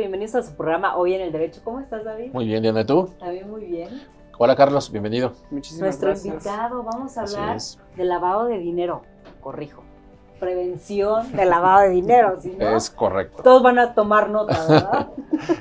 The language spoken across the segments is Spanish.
Bienvenidos a su programa Hoy en el Derecho. ¿Cómo estás, David? Muy bien, Diana, ¿y tú? También muy bien. Hola, Carlos, bienvenido. Muchísimas Nuestro gracias. invitado, vamos a hablar Así de lavado de dinero. Corrijo. Prevención de lavado de dinero, ¿sí, no? es correcto. Todos van a tomar nota, ¿verdad?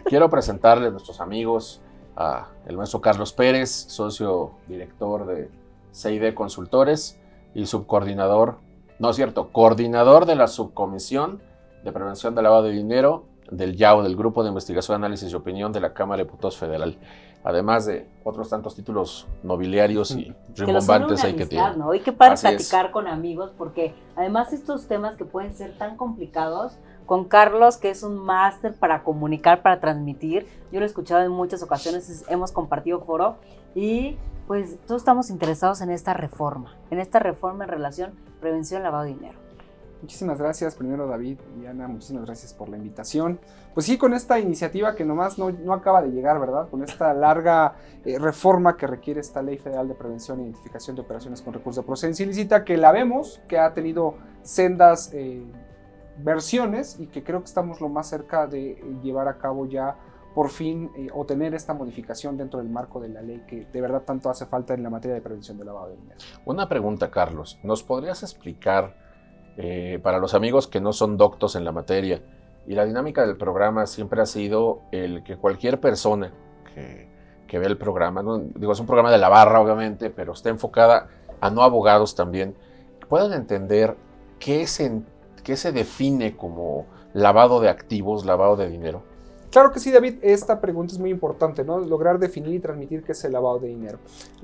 Quiero presentarles a nuestros amigos a el maestro Carlos Pérez, socio director de CID Consultores y coordinador de la Subcomisión de Prevención del Lavado de Dinero del YAO, del Grupo de Investigación, Análisis y Opinión de la Cámara de Diputados Federal, además de otros tantos títulos nobiliarios y rimbombantes que ahí que amistad, tienen. ¿no? Y qué padre Así platicar con amigos, porque además estos temas que pueden ser tan complicados, con Carlos, que es un máster para comunicar, para transmitir, yo lo he escuchado en muchas ocasiones, hemos compartido foro, y pues todos estamos interesados en esta reforma en relación prevención lavado de dinero. Muchísimas gracias, primero David y Ana, muchísimas gracias por la invitación. Pues sí, con esta iniciativa que nomás no acaba de llegar, ¿verdad? Con esta larga reforma que requiere esta Ley Federal de Prevención e Identificación de Operaciones con Recursos de Procedencia Ilícita, que la vemos, que ha tenido sendas versiones y que creo que estamos lo más cerca de llevar a cabo ya por fin o tener esta modificación dentro del marco de la ley que de verdad tanto hace falta en la materia de prevención del lavado de dinero. Una pregunta, Carlos. ¿Nos podrías explicar, para los amigos que no son doctos en la materia, y la dinámica del programa siempre ha sido el que cualquier persona que ve el programa, ¿no? Digo, es un programa de la barra obviamente, pero está enfocada a no abogados también, puedan entender qué se define como lavado de activos, lavado de dinero? Claro que sí, David, esta pregunta es muy importante, ¿no? Lograr definir y transmitir qué es el lavado de dinero.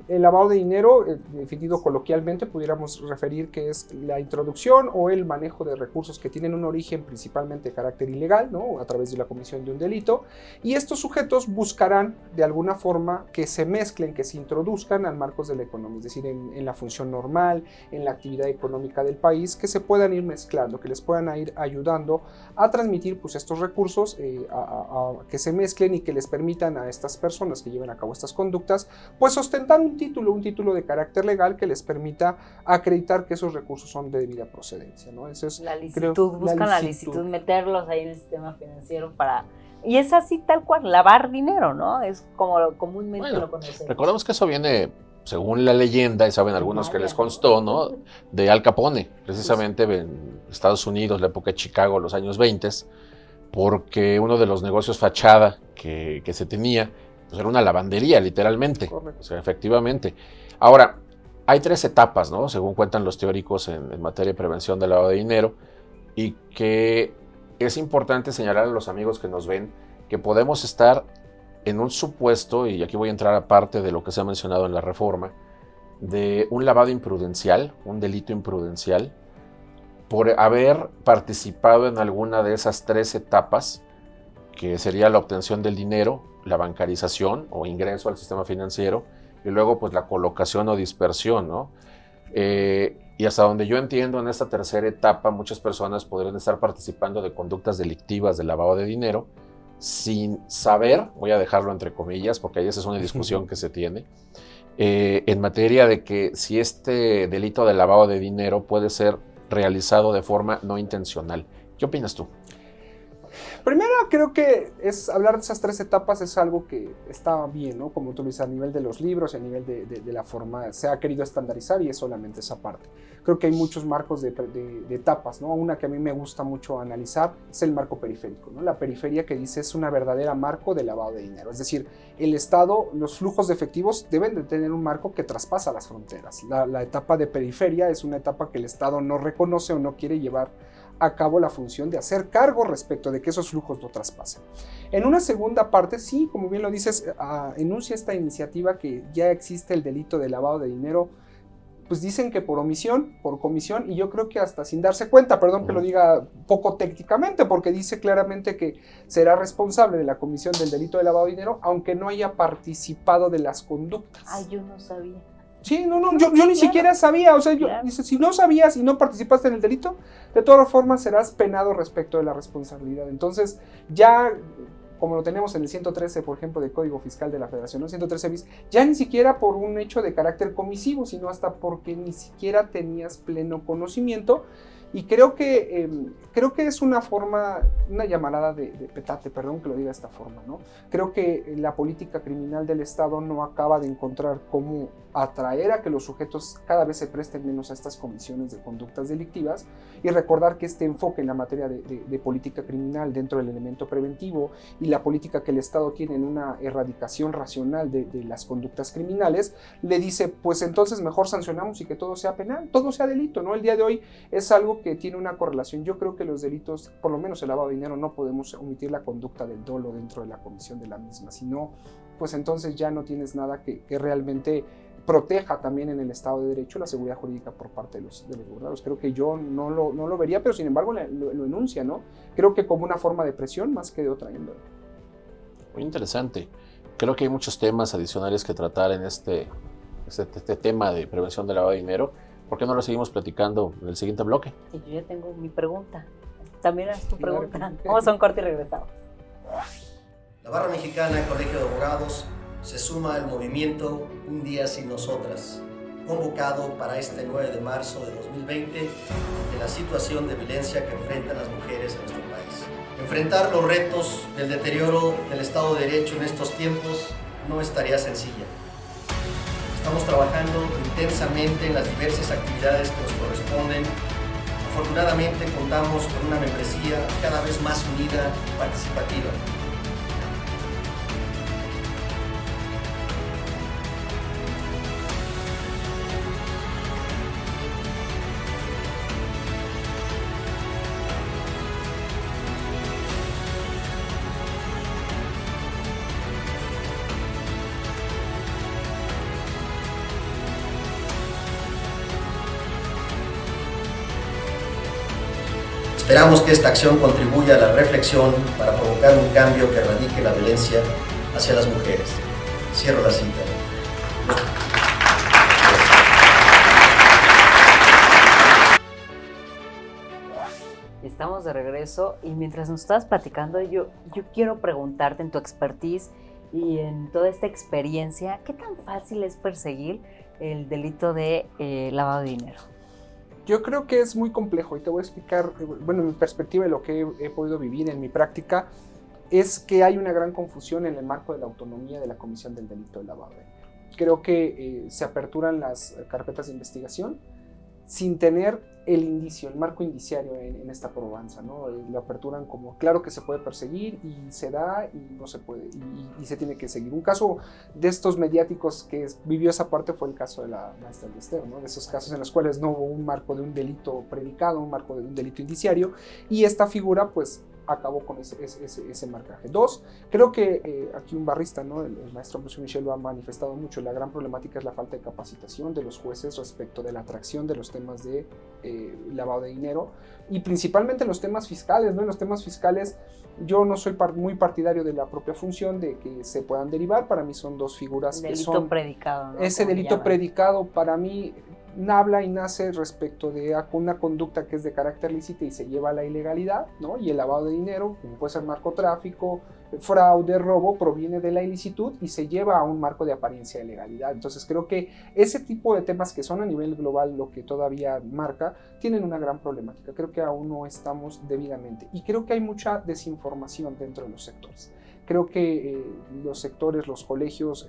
El lavado de dinero, definido coloquialmente, pudiéramos referir que es la introducción o el manejo de recursos que tienen un origen principalmente de carácter ilegal, ¿no? A través de la comisión de un delito, y estos sujetos buscarán de alguna forma que se mezclen, que se introduzcan al marcos de la economía, es decir, en la función normal, en la actividad económica del país, que se puedan ir mezclando, que les puedan ir ayudando a transmitir pues, estos recursos que se mezclen y que les permitan a estas personas que lleven a cabo estas conductas, pues ostentar un título de carácter legal que les permita acreditar que esos recursos son de debida procedencia, ¿no? Eso es, la licitud, buscan la licitud, meterlos ahí en el sistema financiero para... Y es así tal cual, lavar dinero, ¿no? Es como comúnmente lo conocemos. Recordemos que eso viene, según la leyenda, y saben algunos que les constó, ¿no? De Al Capone, precisamente en Estados Unidos, la época de Chicago, los años 20, porque uno de los negocios fachada que se tenía, pues era una lavandería, literalmente. Correcto. O sea, efectivamente. Ahora, hay 3 etapas, ¿no? Según cuentan los teóricos en materia de prevención del lavado de dinero, y que es importante señalar a los amigos que nos ven que podemos estar en un supuesto, y aquí voy a entrar aparte de lo que se ha mencionado en la reforma, de un lavado imprudencial, un delito imprudencial, por haber participado en alguna de esas 3 etapas, que sería la obtención del dinero, la bancarización o ingreso al sistema financiero, y luego pues la colocación o dispersión, ¿no? Y hasta donde yo entiendo, en esta 3ª etapa, muchas personas podrían estar participando de conductas delictivas de lavado de dinero sin saber, voy a dejarlo entre comillas, porque ahí esa es una discusión que se tiene, en materia de que si este delito de lavado de dinero puede ser realizado de forma no intencional. ¿Qué opinas tú? Primero, creo que hablar de esas 3 etapas es algo que está bien, ¿no? Como tú dices, a nivel de los libros, a nivel de la forma, se ha querido estandarizar y es solamente esa parte. Creo que hay muchos marcos de etapas, ¿no? Una que a mí me gusta mucho analizar es el marco periférico, ¿no? La periferia que dice es una verdadera marco de lavado de dinero. Es decir, el Estado, los flujos de efectivos deben de tener un marco que traspasa las fronteras. La etapa de periferia es una etapa que el Estado no reconoce o no quiere llevar a cabo la función de hacer cargo respecto de que esos flujos no traspasen. En una segunda parte, sí, como bien lo dices, enuncia esta iniciativa que ya existe el delito de lavado de dinero, pues dicen que por omisión, por comisión, y yo creo que hasta sin darse cuenta, perdón que lo diga poco técnicamente, porque dice claramente que será responsable de la comisión del delito de lavado de dinero, aunque no haya participado de las conductas. Ay, yo no sabía. Sí, yo ni siquiera sabía, o sea, dice, si no sabías y no participaste en el delito, de todas formas serás penado respecto de la responsabilidad. Entonces, ya, como lo tenemos en el 113, por ejemplo, del Código Fiscal de la Federación, ¿no? 113 bis, ya ni siquiera por un hecho de carácter comisivo, sino hasta porque ni siquiera tenías pleno conocimiento Y creo que es una forma, una llamarada de petate, perdón que lo diga de esta forma, ¿no? Creo que la política criminal del Estado no acaba de encontrar cómo atraer a que los sujetos cada vez se presten menos a estas comisiones de conductas delictivas, y recordar que este enfoque en la materia de política criminal dentro del elemento preventivo y la política que el Estado tiene en una erradicación racional de las conductas criminales, le dice, pues entonces mejor sancionamos y que todo sea penal, todo sea delito, ¿no? El día de hoy es algo que tiene una correlación. Yo creo que los delitos, por lo menos el lavado de dinero, no podemos omitir la conducta del dolo dentro de la comisión de la misma, sino pues entonces ya no tienes nada que realmente proteja también en el Estado de Derecho la seguridad jurídica por parte de los gobernados. Creo que yo no lo vería, pero sin embargo lo enuncia, ¿no? Creo que como una forma de presión más que de otra índole. Muy interesante. Creo que hay muchos temas adicionales que tratar en este tema de prevención del lavado de dinero. ¿Por qué no lo seguimos platicando en el siguiente bloque? Y yo ya tengo mi pregunta. También es tu pregunta. Claro. Vamos a un corte y regresamos. La Barra Mexicana del Colegio de Abogados se suma al movimiento Un Día Sin Nosotras, convocado para este 9 de marzo de 2020 en la situación de violencia que enfrentan las mujeres en nuestro país. Enfrentar los retos del deterioro del Estado de Derecho en estos tiempos no es tarea sencilla. Estamos trabajando intensamente en las diversas actividades que nos corresponden. Afortunadamente contamos con una membresía cada vez más unida y participativa. Esperamos que esta acción contribuya a la reflexión para provocar un cambio que erradique la violencia hacia las mujeres. Cierro la cita. Estamos de regreso y mientras nos estabas platicando, yo quiero preguntarte en tu expertise y en toda esta experiencia, ¿qué tan fácil es perseguir el delito de lavado de dinero? Yo creo que es muy complejo y te voy a explicar, bueno, mi perspectiva de lo que he podido vivir en mi práctica es que hay una gran confusión en el marco de la autonomía de la comisión del delito de lavado de dinero. Creo que se aperturan las carpetas de investigación sin tener el indicio, el marco indiciario en esta probanza, ¿no? Lo aperturan como, claro que se puede perseguir y se da y no se puede y se tiene que seguir. Un caso de estos mediáticos que vivió esa parte fue el caso de la maestra Esther, ¿no? De esos casos en los cuales no hubo un marco de un delito predicado, un marco de un delito indiciario, y esta figura pues acabó con ese marcaje. Dos, creo que aquí un barrista, ¿no? El maestro Bruce Michel lo ha manifestado mucho, la gran problemática es la falta de capacitación de los jueces respecto de la atracción de los temas de lavado de dinero y principalmente los temas fiscales, ¿no? En los temas fiscales yo no soy muy partidario de la propia función de que se puedan derivar, para mí son dos figuras que son... Delito predicado, ¿no? Ese delito predicado para mí habla y nace respecto de una conducta que es de carácter lícito y se lleva a la ilegalidad, ¿no? Y el lavado de dinero, como puede ser narcotráfico, fraude, robo, proviene de la ilicitud y se lleva a un marco de apariencia de legalidad. Entonces creo que ese tipo de temas que son a nivel global lo que todavía marca, tienen una gran problemática. Creo que aún no estamos debidamente y creo que hay mucha desinformación dentro de los sectores. Creo que los sectores, los colegios,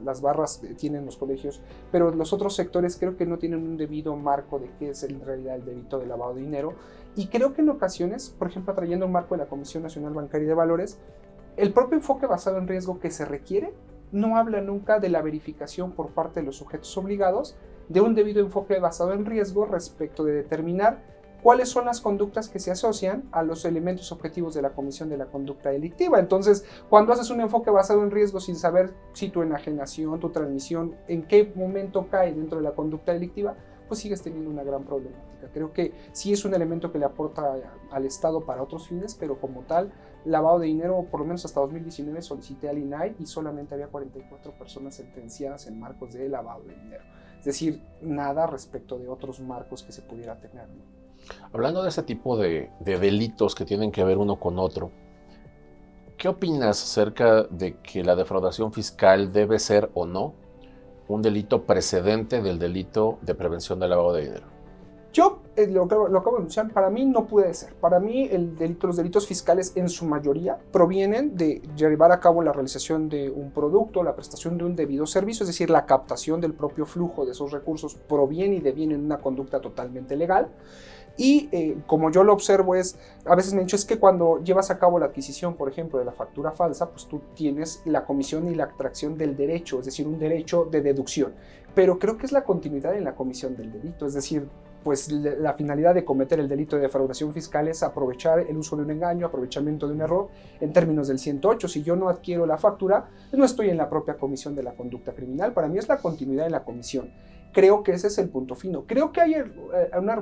las barras tienen los colegios, pero los otros sectores creo que no tienen un debido marco de qué es en realidad el delito de lavado de dinero, y creo que en ocasiones, por ejemplo, trayendo un marco de la Comisión Nacional Bancaria y de Valores, el propio enfoque basado en riesgo que se requiere no habla nunca de la verificación por parte de los sujetos obligados de un debido enfoque basado en riesgo respecto de determinar cuáles son las conductas que se asocian a los elementos objetivos de la comisión de la conducta delictiva. Entonces, cuando haces un enfoque basado en riesgo sin saber si tu enajenación, tu transmisión, en qué momento cae dentro de la conducta delictiva, pues sigues teniendo una gran problemática. Creo que sí es un elemento que le aporta al Estado para otros fines, pero como tal, lavado de dinero, por lo menos hasta 2019 solicité al INAI y solamente había 44 personas sentenciadas en marcos de lavado de dinero. Es decir, nada respecto de otros marcos que se pudiera tener, ¿no? Hablando de ese tipo de delitos que tienen que ver uno con otro, ¿qué opinas acerca de que la defraudación fiscal debe ser o no un delito precedente del delito de prevención del lavado de dinero? Yo lo acabo de anunciar, para mí no puede ser. Para mí los delitos fiscales en su mayoría provienen de llevar a cabo la realización de un producto, la prestación de un debido servicio, es decir, la captación del propio flujo de esos recursos proviene y deviene en una conducta totalmente legal. Y como yo lo observo a veces me han dicho, es que cuando llevas a cabo la adquisición, por ejemplo, de la factura falsa, pues tú tienes la comisión y la atracción del derecho, es decir, un derecho de deducción. Pero creo que es la continuidad en la comisión del delito, es decir, pues la finalidad de cometer el delito de defraudación fiscal es aprovechar el uso de un engaño, aprovechamiento de un error en términos del 108. Si yo no adquiero la factura, no estoy en la propia comisión de la conducta criminal. Para mí es la continuidad en la comisión. Creo que ese es el punto fino. Creo que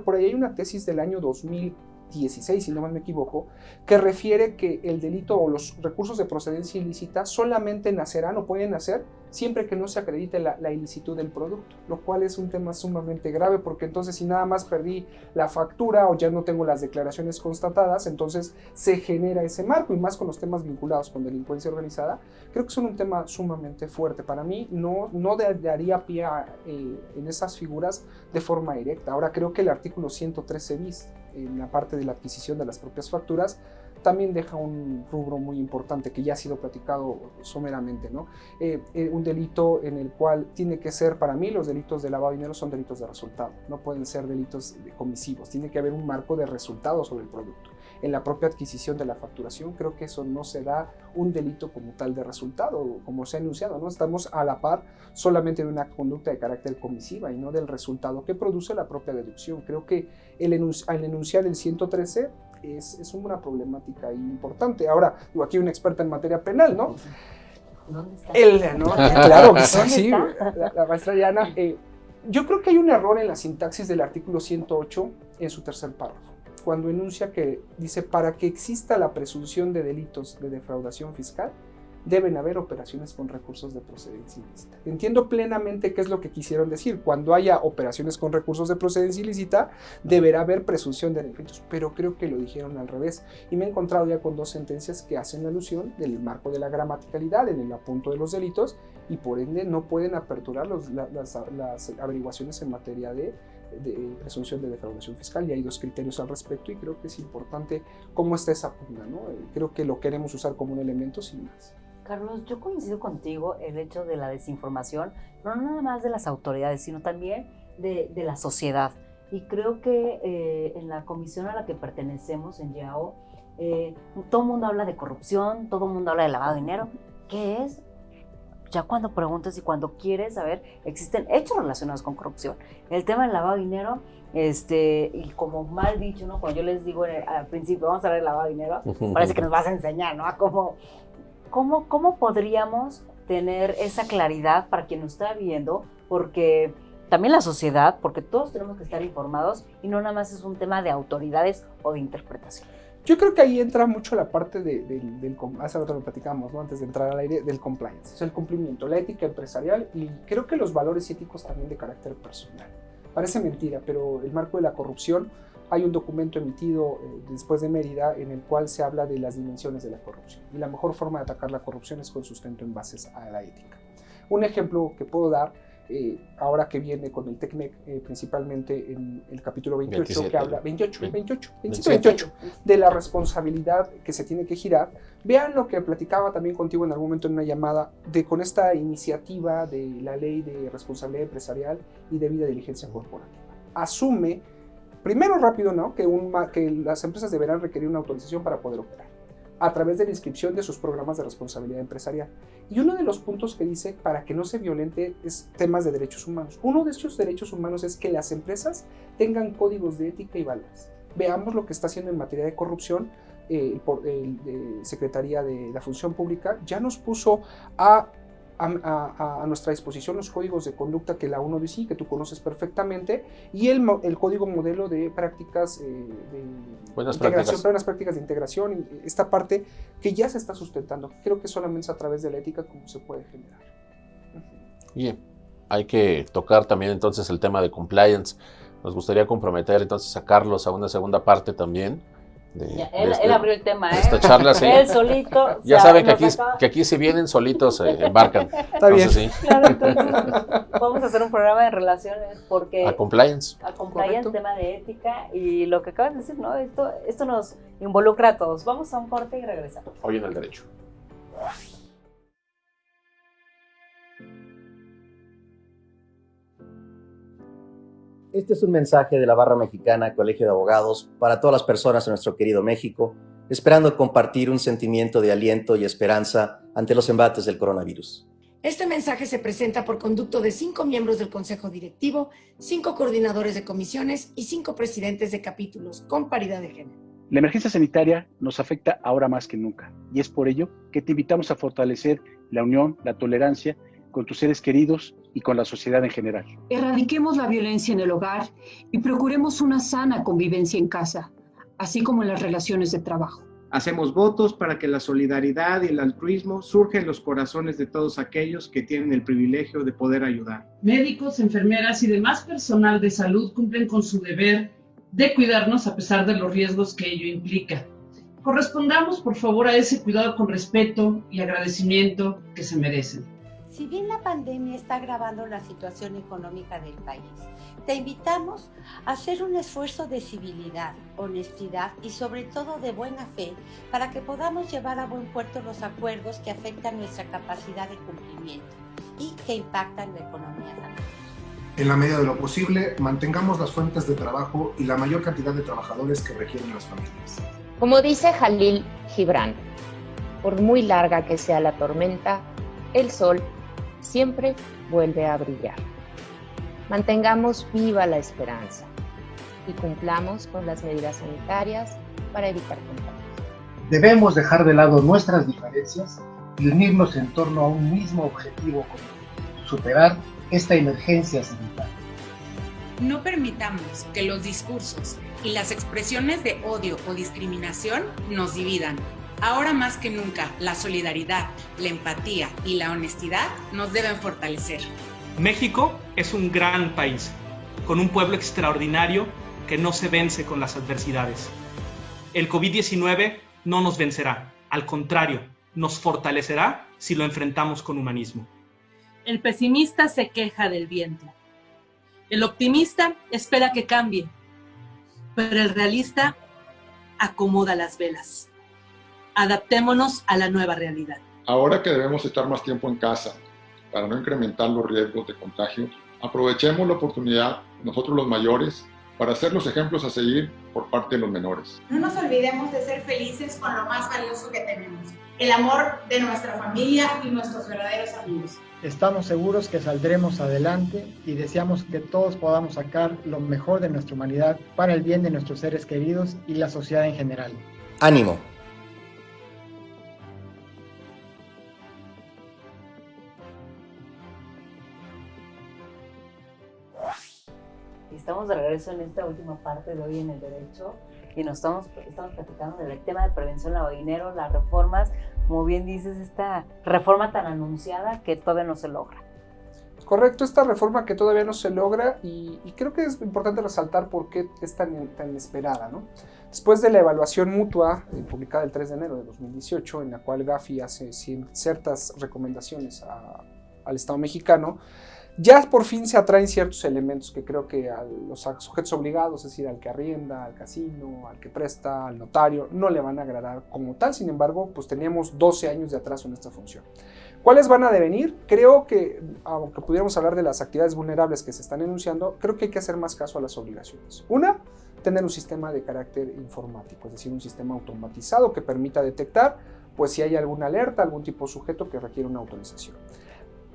por ahí hay una tesis del año 2016, si no mal me equivoco, que refiere que el delito o los recursos de procedencia ilícita solamente nacerán o pueden nacer siempre que no se acredite la ilicitud del producto, lo cual es un tema sumamente grave, porque entonces si nada más perdí la factura o ya no tengo las declaraciones constatadas, entonces se genera ese marco, y más con los temas vinculados con delincuencia organizada, creo que son un tema sumamente fuerte. Para mí no daría pie en esas figuras de forma directa. Ahora creo que el artículo 113 bis, en la parte de la adquisición de las propias facturas, también deja un rubro muy importante que ya ha sido platicado someramente, ¿no? Un delito en el cual tiene que ser, para mí, los delitos de lavado de dinero son delitos de resultado, no pueden ser delitos comisivos, tiene que haber un marco de resultado sobre el producto. En la propia adquisición de la facturación, creo que eso no se da un delito como tal de resultado, como se ha enunciado, ¿no? Estamos a la par solamente de una conducta de carácter comisiva y no del resultado que produce la propia deducción. Creo que al enunciar el 113 es una problemática importante. Ahora, aquí hay una experta en materia penal, ¿no? ¿Dónde está? ¿No? Claro que ¿Dónde sí, está? la maestra Diana. Yo creo que hay un error en la sintaxis del artículo 108 en su tercer párrafo, cuando enuncia que dice, para que exista la presunción de delitos de defraudación fiscal, deben haber operaciones con recursos de procedencia ilícita. Entiendo plenamente qué es lo que quisieron decir. Cuando haya operaciones con recursos de procedencia ilícita, deberá haber presunción de delitos, pero creo que lo dijeron al revés. Y me he encontrado ya con dos sentencias que hacen la alusión del marco de la gramaticalidad en el apunto de los delitos, y por ende no pueden aperturar las averiguaciones en materia de presunción de defraudación fiscal, y hay dos criterios al respecto, y creo que es importante cómo está esa pugna, ¿no? Creo que lo queremos usar como un elemento sin más. Carlos, yo coincido contigo el hecho de la desinformación, pero no nada más de las autoridades, sino también de la sociedad. Y creo que en la comisión a la que pertenecemos, en YAO, todo el mundo habla de corrupción, todo el mundo habla de lavado de dinero. ¿Qué es? Ya cuando preguntas y cuando quieres saber, existen hechos relacionados con corrupción. El tema del lavado de dinero, y como mal dicho, ¿no? Cuando yo les digo al principio, vamos a hablar de lavado de dinero, parece que nos vas a enseñar, ¿no? ¿Cómo podríamos tener esa claridad para quien nos está viendo? Porque también la sociedad, porque todos tenemos que estar informados y no nada más es un tema de autoridades o de interpretación. Yo creo que ahí entra mucho la parte hace rato lo platicamos, ¿no? Antes de entrar al aire, del compliance, o sea, el cumplimiento, la ética empresarial, y creo que los valores éticos también de carácter personal. Parece mentira, pero el marco de la corrupción, hay un documento emitido después de Mérida en el cual se habla de las dimensiones de la corrupción, y la mejor forma de atacar la corrupción es con sustento en bases a la ética. Un ejemplo que puedo dar, ahora que viene con el TECMEC, principalmente en el capítulo 28, 27, que habla 28, de la responsabilidad que se tiene que girar. Vean lo que platicaba también contigo en algún momento en una llamada, con esta iniciativa de la ley de responsabilidad empresarial y debida diligencia corporativa. Asume, primero rápido, ¿no?, que las empresas deberán requerir una autorización para poder operar, a través de la inscripción de sus programas de responsabilidad empresarial. Y uno de los puntos que dice, para que no se violente, es temas de derechos humanos. Uno de estos derechos humanos es que las empresas tengan códigos de ética y valores. Veamos lo que está haciendo en materia de corrupción. Secretaría de la Función Pública ya nos puso a nuestra disposición los códigos de conducta que la UNODC, que tú conoces perfectamente, y el código modelo de prácticas buenas prácticas de integración, esta parte que ya se está sustentando. Creo que solamente es a través de la ética como se puede generar. Bien, hay que tocar también entonces el tema de compliance. Nos gustaría comprometer entonces a Carlos a una segunda parte también. Él abrió el tema, esta charla, sí. Él solito. Ya saben que aquí si vienen solitos embarcan. Está bien. Sí. Claro, entonces vamos a hacer un programa de relaciones porque... A compliance. traías tema de ética y lo que acabas de decir, ¿no? Esto nos involucra a todos. Vamos a un corte y regresamos. Hoy en el derecho. Este es un mensaje de la Barra Mexicana Colegio de Abogados para todas las personas de nuestro querido México, esperando compartir un sentimiento de aliento y esperanza ante los embates del coronavirus. Este mensaje se presenta por conducto de 5 miembros del Consejo Directivo, 5 coordinadores de comisiones y 5 presidentes de capítulos con paridad de género. La emergencia sanitaria nos afecta ahora más que nunca y es por ello que te invitamos a fortalecer la unión, la tolerancia con tus seres queridos y con la sociedad en general. Erradiquemos la violencia en el hogar y procuremos una sana convivencia en casa, así como en las relaciones de trabajo. Hacemos votos para que la solidaridad y el altruismo surjan en los corazones de todos aquellos que tienen el privilegio de poder ayudar. Médicos, enfermeras y demás personal de salud cumplen con su deber de cuidarnos a pesar de los riesgos que ello implica. Correspondamos, por favor, a ese cuidado con respeto y agradecimiento que se merecen. Si bien la pandemia está agravando la situación económica del país, te invitamos a hacer un esfuerzo de civilidad, honestidad y sobre todo de buena fe para que podamos llevar a buen puerto los acuerdos que afectan nuestra capacidad de cumplimiento y que impactan la economía familiar. En la medida de lo posible, mantengamos las fuentes de trabajo y la mayor cantidad de trabajadores que requieren las familias. Como dice Jalil Gibran, por muy larga que sea la tormenta, el sol siempre vuelve a brillar. Mantengamos viva la esperanza y cumplamos con las medidas sanitarias para evitar contagios. Debemos dejar de lado nuestras diferencias y unirnos en torno a un mismo objetivo común: superar esta emergencia sanitaria. No permitamos que los discursos y las expresiones de odio o discriminación nos dividan. Ahora más que nunca, la solidaridad, la empatía y la honestidad nos deben fortalecer. México es un gran país, con un pueblo extraordinario que no se vence con las adversidades. El COVID-19 no nos vencerá, al contrario, nos fortalecerá si lo enfrentamos con humanismo. El pesimista se queja del viento. El optimista espera que cambie, pero el realista acomoda las velas. Adaptémonos a la nueva realidad. Ahora que debemos estar más tiempo en casa para no incrementar los riesgos de contagio, aprovechemos la oportunidad, nosotros los mayores, para ser los ejemplos a seguir por parte de los menores. No nos olvidemos de ser felices con lo más valioso que tenemos, el amor de nuestra familia y nuestros verdaderos amigos. Estamos seguros que saldremos adelante y deseamos que todos podamos sacar lo mejor de nuestra humanidad para el bien de nuestros seres queridos y la sociedad en general. ¡Ánimo! Estamos de regreso en esta última parte de Hoy en el Derecho y nos estamos platicando del tema de prevención del lavado de dinero, las reformas, como bien dices, esta reforma tan anunciada que todavía no se logra. Correcto, esta reforma que todavía no se logra y creo que es importante resaltar por qué es tan esperada, ¿no? Después de la evaluación mutua publicada el 3 de enero de 2018, en la cual Gafi hace ciertas recomendaciones al Estado mexicano, ya por fin se atraen ciertos elementos que creo que a los sujetos obligados, es decir, al que arrienda, al casino, al que presta, al notario, no le van a agradar como tal. Sin embargo, pues teníamos 12 años de atraso en esta función. ¿Cuáles van a devenir? Creo que, aunque pudiéramos hablar de las actividades vulnerables que se están enunciando, creo que hay que hacer más caso a las obligaciones. Una, tener un sistema de carácter informático, es decir, un sistema automatizado que permita detectar pues, si hay alguna alerta, algún tipo de sujeto que requiere una autorización.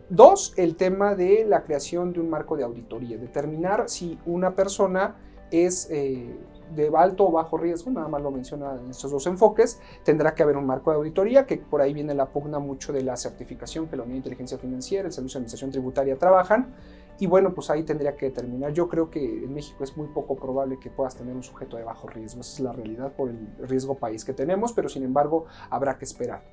Dos, el tema de la creación de un marco de auditoría, determinar si una persona es de alto o bajo riesgo, nada más lo menciona en estos dos enfoques, tendrá que haber un marco de auditoría, que por ahí viene la pugna mucho de la certificación que la Unidad de Inteligencia Financiera, el Servicio de Administración Tributaria trabajan, y bueno, pues ahí tendría que determinar. Yo creo que en México es muy poco probable que puedas tener un sujeto de bajo riesgo, esa es la realidad por el riesgo país que tenemos, pero sin embargo habrá que esperar.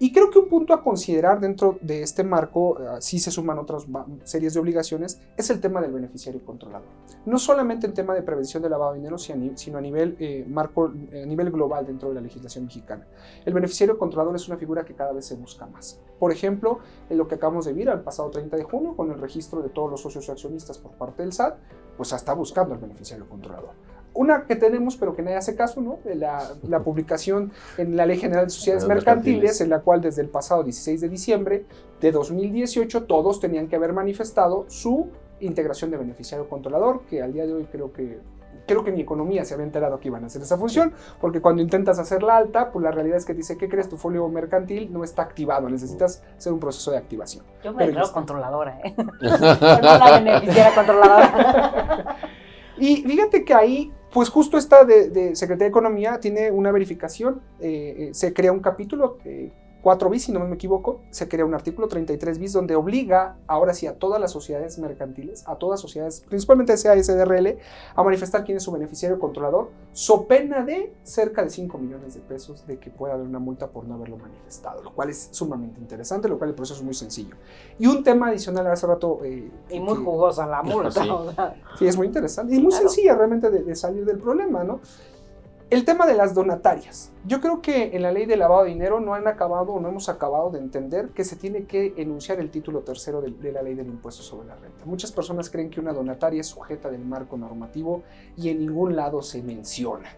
Y creo que un punto a considerar dentro de este marco, sí se suman otras series de obligaciones, es el tema del beneficiario controlador. No solamente en tema de prevención de lavado de dinero, sino a nivel a nivel global dentro de la legislación mexicana. El beneficiario controlador es una figura que cada vez se busca más. Por ejemplo, en lo que acabamos de ver al pasado 30 de junio, con el registro de todos los socios y accionistas por parte del SAT, pues está buscando al beneficiario controlador. Una que tenemos, pero que nadie hace caso, ¿no? La publicación en la Ley General de Sociedades Mercantiles, en la cual desde el pasado 16 de diciembre de 2018 todos tenían que haber manifestado su integración de beneficiario controlador, que al día de hoy creo que ni economía se había enterado que iban a hacer esa función, porque cuando intentas hacerla alta, pues la realidad es que dice, ¿qué crees? Tu folio mercantil no está activado, necesitas hacer un proceso de activación. Yo me declaro controladora, ¿eh? No la beneficiaria controladora. Y fíjate que ahí, pues justo esta de Secretaría de Economía tiene una verificación, se crea un capítulo 4 bis, si no me equivoco, se crea un artículo 33 bis donde obliga ahora sí a todas las sociedades mercantiles, a todas sociedades, principalmente SASDRL, a manifestar quién es su beneficiario controlador, so pena de cerca de 5 millones de pesos de que pueda haber una multa por no haberlo manifestado, lo cual es sumamente interesante, lo cual el proceso es muy sencillo. Y un tema adicional hace rato... y muy jugosa la multa. Sí, sí, es muy interesante y muy sencilla realmente de salir del problema, ¿no? El tema de las donatarias. Yo creo que en la ley de lavado de dinero no hemos acabado de entender que se tiene que enunciar el título tercero de la ley del impuesto sobre la renta. Muchas personas creen que una donataria es sujeta del marco normativo y en ningún lado se menciona.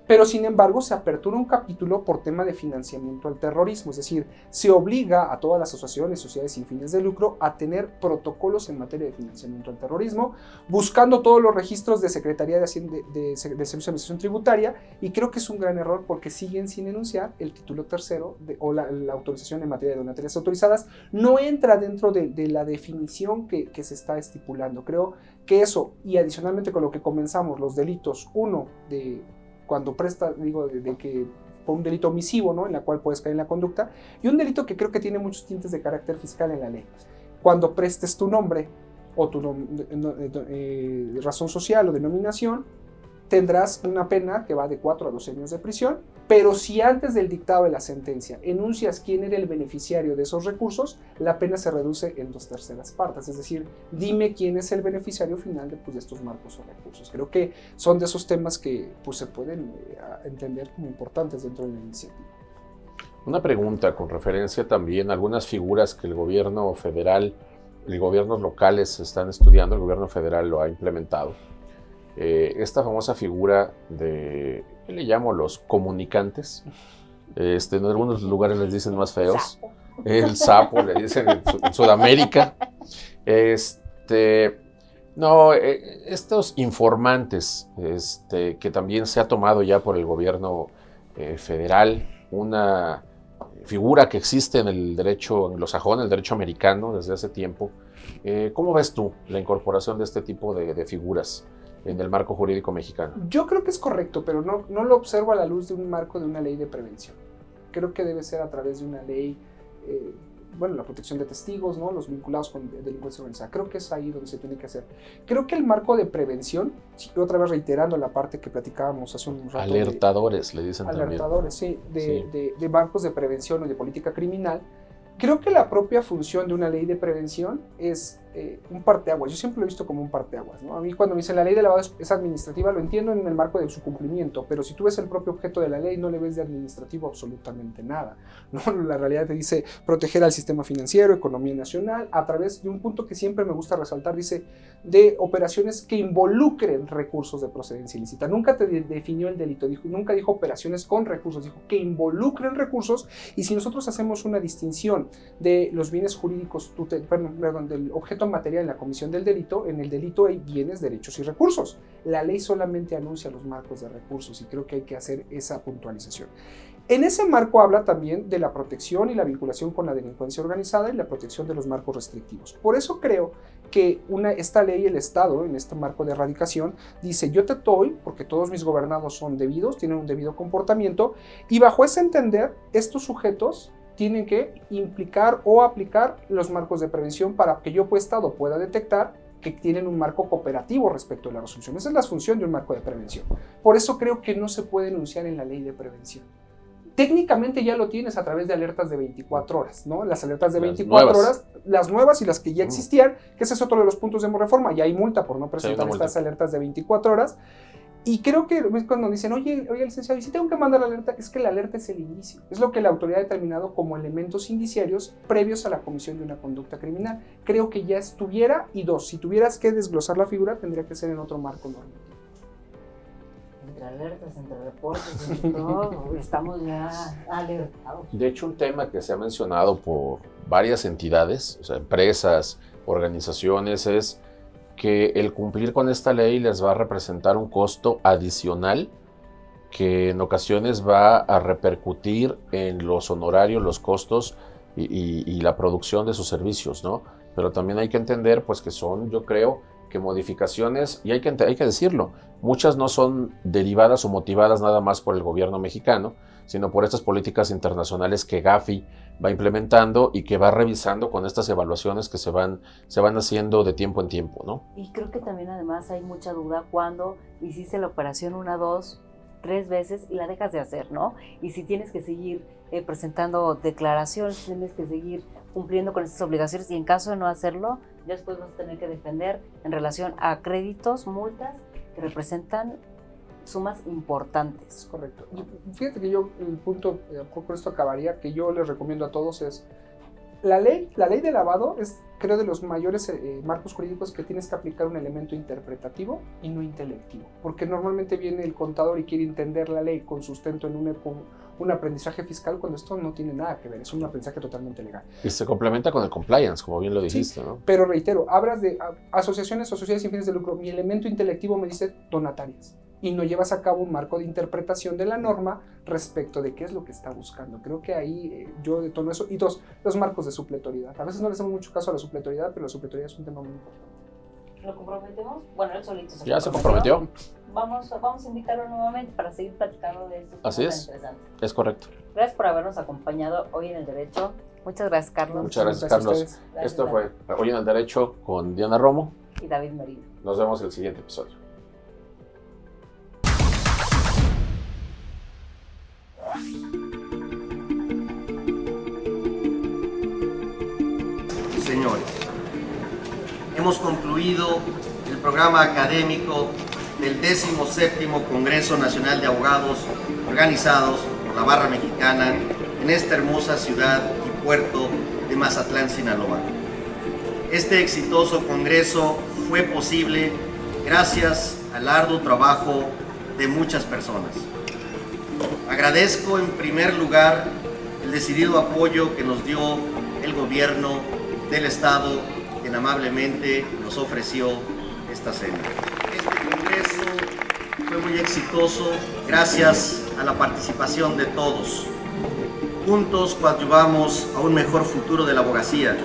Pero sin embargo se apertura un capítulo por tema de financiamiento al terrorismo, es decir, se obliga a todas las asociaciones, sociedades sin fines de lucro a tener protocolos en materia de financiamiento al terrorismo, buscando todos los registros de Secretaría de Servicio de Administración Tributaria, y creo que es un gran error porque siguen sin enunciar el título tercero o la autorización en materia de donatarias autorizadas, no entra dentro de la definición que se está estipulando. Creo que eso, y adicionalmente con lo que comenzamos, los delitos, uno de cuando presta, digo, de que por un delito omisivo, ¿no? En la cual puedes caer en la conducta, y un delito que creo que tiene muchos tintes de carácter fiscal en la ley. Cuando prestes tu nombre o tu razón social o denominación, tendrás una pena que va de 4 a 12 años de prisión, pero si antes del dictado de la sentencia enuncias quién era el beneficiario de esos recursos, la pena se reduce en 2/3 partes, es decir, dime quién es el beneficiario final de estos marcos o recursos. Creo que son de esos temas que pues, se pueden entender como importantes dentro de la iniciativa. Una pregunta con referencia también a algunas figuras que el gobierno federal y gobiernos locales están estudiando, el gobierno federal lo ha implementado. Esta famosa figura de, ¿qué le llamo? Los comunicantes. En algunos lugares les dicen más feos. Sapo. El sapo, le dicen en Sudamérica. Estos informantes, que también se ha tomado ya por el gobierno federal, una figura que existe en el derecho anglosajón, el derecho americano desde hace tiempo. ¿Cómo ves tú la incorporación de este tipo de figuras en el marco jurídico mexicano? Yo creo que es correcto, pero no lo observo a la luz de un marco de una ley de prevención. Creo que debe ser a través de una ley, la protección de testigos, ¿no? Los vinculados con delincuencia organizada. Creo que es ahí donde se tiene que hacer. Creo que el marco de prevención, otra vez reiterando la parte que platicábamos hace un rato. Alertadores, le dicen alertadores, también. Sí, de marcos de prevención o de política criminal. Creo que la propia función de una ley de prevención es un parteaguas. Yo siempre lo he visto como un parteaguas, ¿no? A mí cuando me dicen la ley de lavado es administrativa, lo entiendo en el marco de su cumplimiento, pero si tú ves el propio objeto de la ley, no le ves de administrativo absolutamente nada, ¿no? La realidad te dice proteger al sistema financiero, economía nacional, a través de un punto que siempre me gusta resaltar, dice de operaciones que involucren recursos de procedencia ilícita. Nunca te definió el delito, nunca dijo operaciones con recursos, dijo que involucren recursos, y si nosotros hacemos una distinción de los bienes jurídicos, del objeto material en la comisión del delito, en el delito hay bienes, derechos y recursos. La ley solamente anuncia los marcos de recursos y creo que hay que hacer esa puntualización. En ese marco habla también de la protección y la vinculación con la delincuencia organizada y la protección de los marcos restrictivos. Por eso creo que esta ley, el Estado, en este marco de erradicación, dice yo te doy, porque todos mis gobernados son debidos, tienen un debido comportamiento, y bajo ese entender, estos sujetos tienen que implicar o aplicar los marcos de prevención para que yo, Estado, pueda detectar que tienen un marco cooperativo respecto a la resolución. Esa es la función de un marco de prevención. Por eso creo que no se puede enunciar en la ley de prevención. técnicamente ya lo tienes a través de alertas de 24 horas, ¿no? Las alertas de 24 horas, las nuevas y las que ya existían, que ese es otro de los puntos de reforma, ya hay multa por no presentar estas alertas de 24 horas. Y creo que cuando dicen, oye, licenciado, ¿y si tengo que mandar la alerta? Es que la alerta es el inicio. Es lo que la autoridad ha determinado como elementos indiciarios previos a la comisión de una conducta criminal. Creo que ya estuviera, y dos, si tuvieras que desglosar la figura, tendría que ser en otro marco normativo. Entre alertas, entre reportes, entre todo, estamos ya alertados. De hecho, un tema que se ha mencionado por varias entidades, o sea, empresas, organizaciones, es que el cumplir con esta ley les va a representar un costo adicional que en ocasiones va a repercutir en los honorarios, los costos y la producción de sus servicios, ¿no? Pero también hay que entender, pues, que son, yo creo, que modificaciones, y hay que decirlo, muchas no son derivadas o motivadas nada más por el gobierno mexicano, sino por estas políticas internacionales que Gafi va implementando y que va revisando con estas evaluaciones que se van haciendo de tiempo en tiempo, ¿no? Y creo que también además hay mucha duda cuando hiciste la operación 1, 2, 3 veces y la dejas de hacer, ¿no? Y si tienes que seguir presentando declaraciones, tienes que seguir cumpliendo con estas obligaciones y en caso de no hacerlo, ya después vas a tener que defender en relación a créditos, multas que representan sumas importantes. Correcto. Fíjate que yo, el punto, con esto acabaría, que yo les recomiendo a todos es, la ley de lavado es, creo, de los mayores marcos jurídicos que tienes que aplicar un elemento interpretativo y no intelectivo, porque normalmente viene el contador y quiere entender la ley con sustento en un aprendizaje fiscal, cuando esto no tiene nada que ver, es un aprendizaje totalmente legal. Y se complementa con el compliance, como bien lo dijiste, sí, ¿no? Pero reitero, hablas de asociaciones o sociedades sin fines de lucro, mi elemento intelectivo me dice donatarias, y no llevas a cabo un marco de interpretación de la norma respecto de qué es lo que está buscando. Creo que ahí yo detono eso. Y dos, los marcos de supletoriedad. A veces no le hacemos mucho caso a la supletoriedad, pero la supletoriedad es un tema muy importante. ¿Lo comprometemos? Bueno, él solito se ¿Ya se comprometió? Vamos a invitarlo nuevamente para seguir platicando de estos temas tan interesantes. Es correcto. Gracias por habernos acompañado hoy en El Derecho. Muchas gracias, Carlos. Muchas gracias, Carlos. Gracias, Esto fue Hoy en El Derecho con Diana Romo y David Merino. Nos vemos en el siguiente episodio. Señores, hemos concluido el programa académico del 17º Congreso Nacional de Abogados organizados por la Barra Mexicana en esta hermosa ciudad y puerto de Mazatlán, Sinaloa. Este exitoso congreso fue posible gracias al arduo trabajo de muchas personas. Agradezco en primer lugar el decidido apoyo que nos dio el gobierno del Estado, quien amablemente nos ofreció esta cena. Este congreso fue muy exitoso gracias a la participación de todos. Juntos coadyuvamos a un mejor futuro de la abogacía,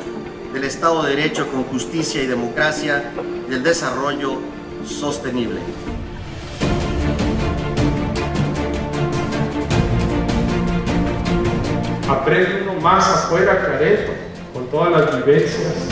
del Estado de Derecho con justicia y democracia y del desarrollo sostenible. Aprende uno más afuera, Careto, con todas las vivencias.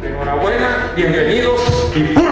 Enhorabuena, bienvenidos y ¡pum!